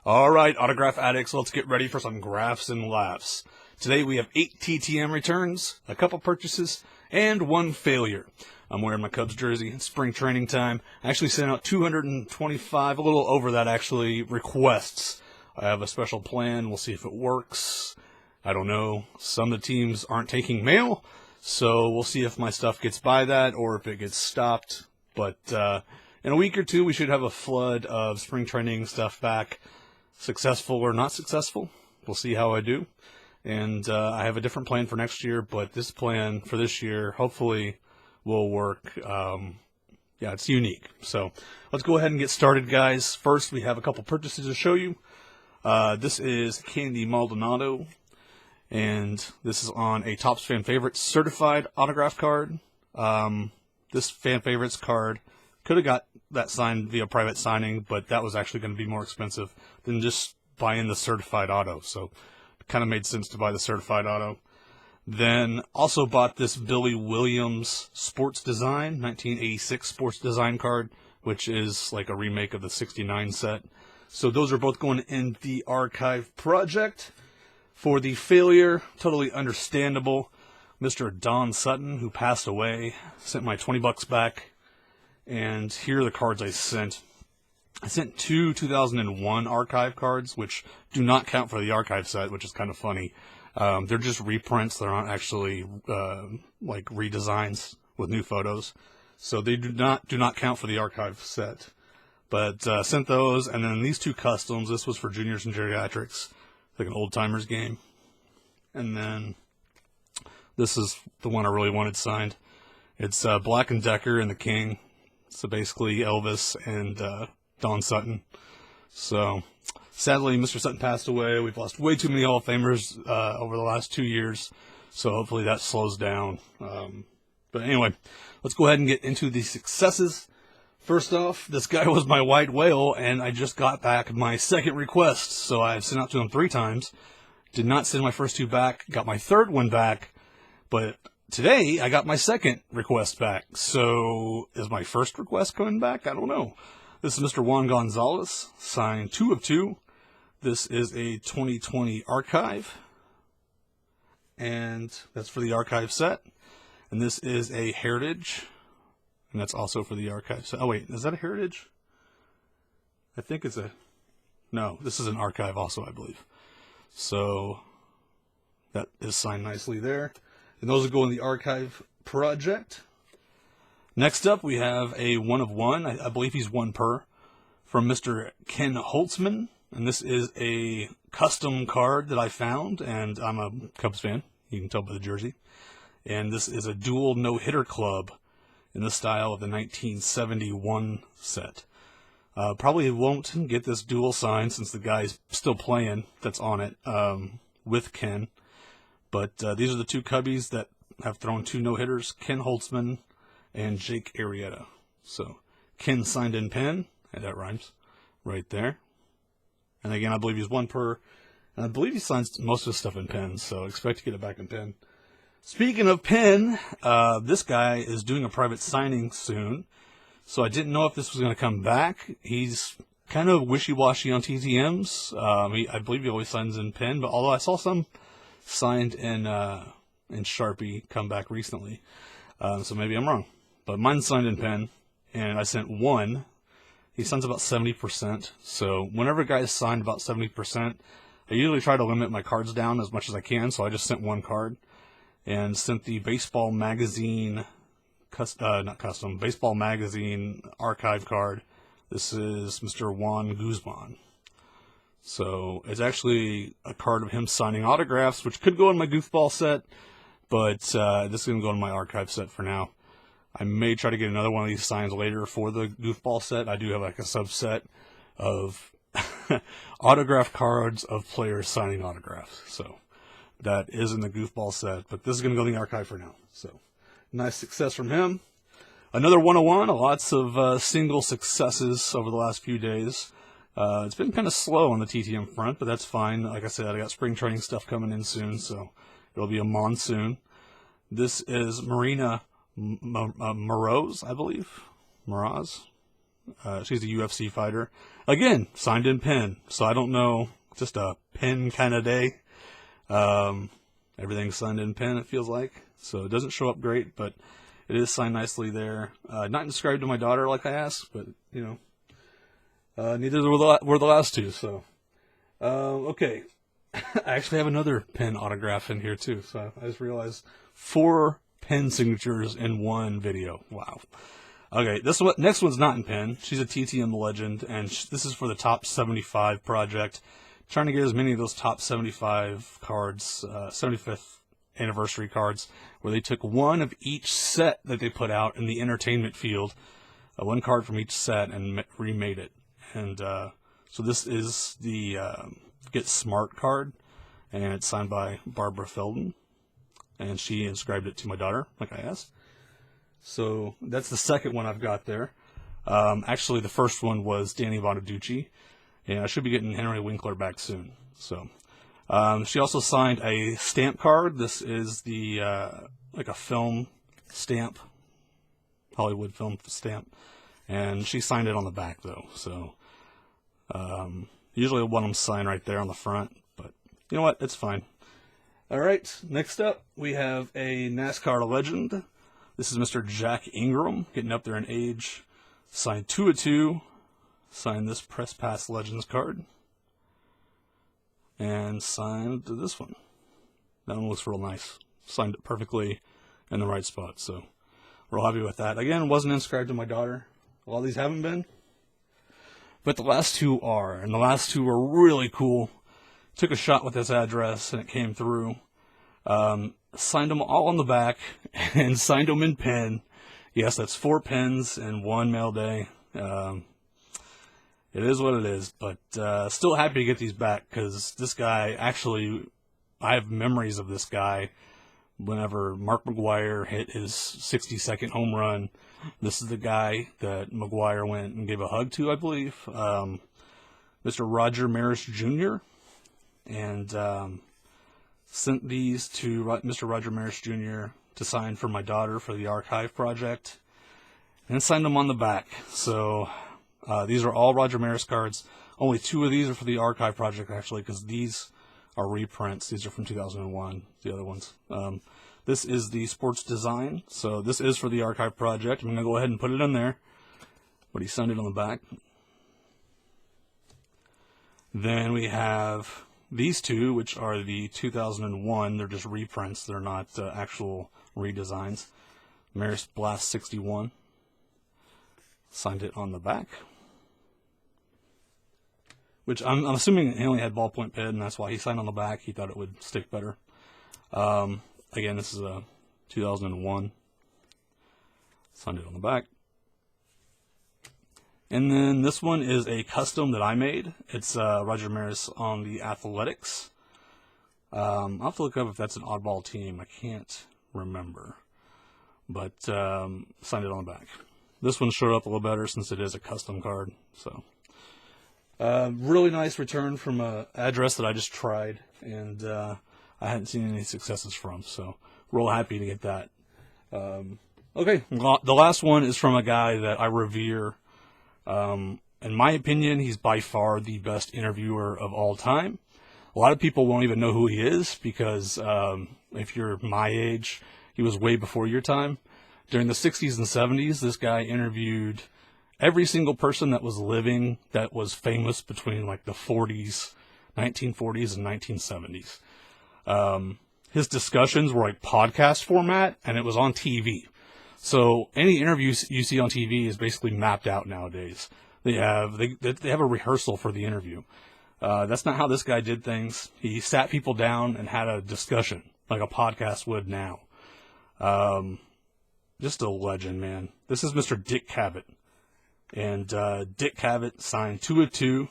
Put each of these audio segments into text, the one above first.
All right, autograph addicts, let's get ready for some graphs and laughs. Today we have 8 TTM returns, a couple purchases, and 1 failure. I'm wearing my Cubs jersey. It's spring training time. I actually sent out 225, a little over that actually, requests. I have a special plan. We'll see if it works. I don't know. Some of the teams aren't taking mail, so we'll see if my stuff gets by that or if it gets stopped. But in a week or two, we should have a flood of spring training stuff back. Successful or not successful, we'll see how I do. And I have a different plan for next year, but this plan for this year hopefully will work. Yeah, it's unique. So let's go ahead and get started, guys. First, we have a couple purchases to show you. This is Candy Maldonado, and this is on a Topps Fan Favorites certified autograph card. This Fan Favorites card could have got that signed via private signing, but that was actually going to be more expensive than just buying the certified auto. So it kind of made sense to buy the certified auto. Then also bought this Billy Williams Sports Design, 1986 Sports Design card, which is like a remake of the 69 set. So those are both going in the archive project. For the failure, totally understandable. Mr. Don Sutton, who passed away, sent my $20 back. And here are the cards I sent. I sent 2 2001 archive cards, which do not count for the archive set, which is kind of funny. They're just reprints. They're not actually like redesigns with new photos. So they do not count for the archive set. But sent those, and then these 2 customs. This was for juniors and geriatrics, like an old timers game. And then this is the one I really wanted signed. It's Black and Decker and the King. So basically Elvis and Don Sutton. So sadly, Mr. Sutton passed away. We've lost way too many Hall of Famers over the last 2 years. So hopefully that slows down. But anyway, let's go ahead and get into the successes. First off, this guy was my white whale, and I just got back my second request. So I've sent out to him 3 times. Did not send my first 2 back. Got my third one back. But today, I got my second request back. So, is my first request coming back? I don't know. This is Mr. Juan Gonzalez, signed 2 of 2. This is a 2020 archive. And that's for the archive set. And this is a heritage. And that's also for the archive set. Oh, wait. Is that a heritage? I think it's a... No, this is an archive also, I believe. So, that is signed nicely there. And those will go in the archive project. Next up, we have a 1 of 1. I believe he's 1 per. From Mr. Ken Holtzman. And this is a custom card that I found. And I'm a Cubs fan. You can tell by the jersey. And this is a dual no-hitter club in the style of the 1971 set. Probably won't get this dual sign since the guy's still playing that's on it with Ken. But these are the 2 Cubbies that have thrown 2 no-hitters, Ken Holtzman and Jake Arrieta. So, Ken signed in pen, and that rhymes, right there. And again, I believe he's 1 per, and I believe he signs most of his stuff in pen, so expect to get it back in pen. Speaking of pen, this guy is doing a private signing soon, so I didn't know if this was going to come back. He's kind of wishy-washy on TTMs. I believe he always signs in pen, but although I saw some signed in Sharpie come back recently. So maybe I'm wrong. But mine's signed in pen, and I sent 1. He signs about 70%. So whenever a guy's signed about 70%, I usually try to limit my cards down as much as I can, so I just sent 1 card. And sent the Baseball Magazine, Baseball Magazine archive card. This is Mr. Juan Guzman. So, it's actually a card of him signing autographs, which could go in my goofball set, but this is going to go in my archive set for now. I may try to get another one of these signs later for the goofball set. I do have like a subset of autograph cards of players signing autographs. So, that is in the goofball set, but this is going to go in the archive for now. So, nice success from him. Another 101, lots of single successes over the last few days. It's been kind of slow on the TTM front, but that's fine. Like I said, I got spring training stuff coming in soon, so it'll be a monsoon. This is Marina Moroz, I believe. Moroz? She's a UFC fighter. Again, signed in pen. So I don't know, just a pen kind of day. Everything's signed in pen, it feels like. So it doesn't show up great, but it is signed nicely there. Not inscribed to my daughter like I asked, but, neither were the last two. So, okay. I actually have another pen autograph in here, too. So I just realized 4 pen signatures in one video. Wow. Okay, next one's not in pen. She's a TTM legend, and this is for the Top 75 project. Trying to get as many of those Top 75 cards, 75th anniversary cards, where they took one of each set that they put out in the entertainment field, one card from each set, and remade it. And so this is the Get Smart card, and it's signed by Barbara Felden, and she inscribed it to my daughter, like I asked. So that's the second one I've got there. Actually, the first one was Danny Bonaducci, and I should be getting Henry Winkler back soon. So she also signed a stamp card. This is the like a film stamp, Hollywood film stamp, and she signed it on the back though. So usually I want them signed right there on the front, but you know what? It's fine. All right, next up we have a NASCAR legend. This is Mr. Jack Ingram, getting up there in age. Signed 2 of 2. Signed this Press Pass Legends card. And signed this one. That one looks real nice. Signed it perfectly in the right spot, so we're all happy with that. Again, wasn't inscribed to my daughter. A lot of these haven't been. But the last two are, and the last two were really cool. Took a shot with this address, and it came through. Signed them all on the back and signed them in pen. Yes, that's 4 pens in one mail day. It is what it is, but still happy to get these back because this guy, actually, I have memories of this guy whenever Mark McGwire hit his 62nd home run. This is the guy that McGwire went and gave a hug to, I believe. Mr. Roger Maris Jr. And sent these to Mr. Roger Maris Jr. to sign for my daughter for the archive project, and signed them on the back. So these are all Roger Maris cards. Only 2 of these are for the archive project, actually, because these are reprints. These are from 2001, the other ones. This is the sports design, so this is for the archive project. I'm going to go ahead and put it in there, but he signed it on the back. Then we have these 2, which are the 2001, they're just reprints, they're not actual redesigns. Maris Blast 61, signed it on the back. Which I'm assuming he only had ballpoint pen, and that's why he signed on the back. He thought it would stick better. Again, this is a 2001, signed it on the back. And then this one is a custom that I made. It's Roger Maris on the Athletics. I'll have to look up if that's an oddball team. I can't remember. But signed it on the back. This one showed up a little better since it is a custom card. So really nice return from an address that I just tried. And I hadn't seen any successes from. So real happy to get that. Okay, the last one is from a guy that I revere. In my opinion, he's by far the best interviewer of all time. A lot of people won't even know who he is because if you're my age, he was way before your time. During the 60s and 70s, this guy interviewed every single person that was living that was famous between like the 1940s and 1970s. His discussions were like podcast format, and it was on TV. So any interviews you see on TV is basically mapped out nowadays. They have a rehearsal for the interview. That's not how this guy did things. He sat people down and had a discussion like a podcast would now. Just a legend, man. This is Mr. Dick Cavett, and Dick Cavett signed 2 of 2.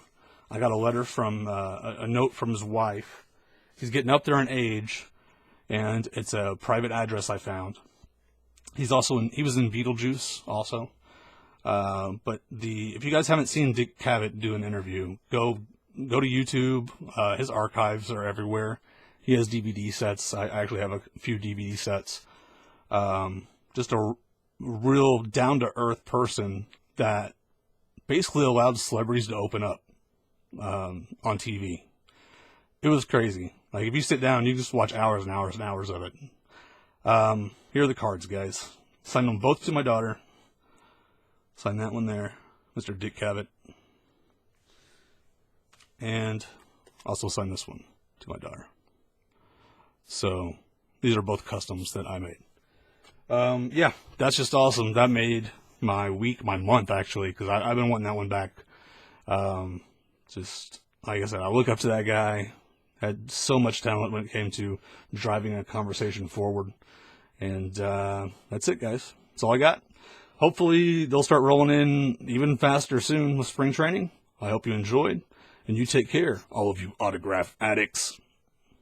I got a letter from a note from his wife. He's getting up there in age, and it's a private address I found. He was in Beetlejuice also. But if you guys haven't seen Dick Cavett do an interview, go to YouTube. His archives are everywhere. He has DVD sets. I actually have a few DVD sets. Just a real down to earth person that basically allowed celebrities to open up on TV. It was crazy. Like, if you sit down, you just watch hours and hours and hours of it. Here are the cards, guys. Sign them both to my daughter. Sign that one there, Mr. Dick Cavett. And also sign this one to my daughter. So, these are both customs that I made. Yeah, that's just awesome. That made my week, my month, actually, because I've been wanting that one back. Just, like I said, I look up to that guy. Had so much talent when it came to driving a conversation forward. And that's it, guys. That's all I got. Hopefully, they'll start rolling in even faster soon with spring training. I hope you enjoyed. And you take care, all of you autograph addicts.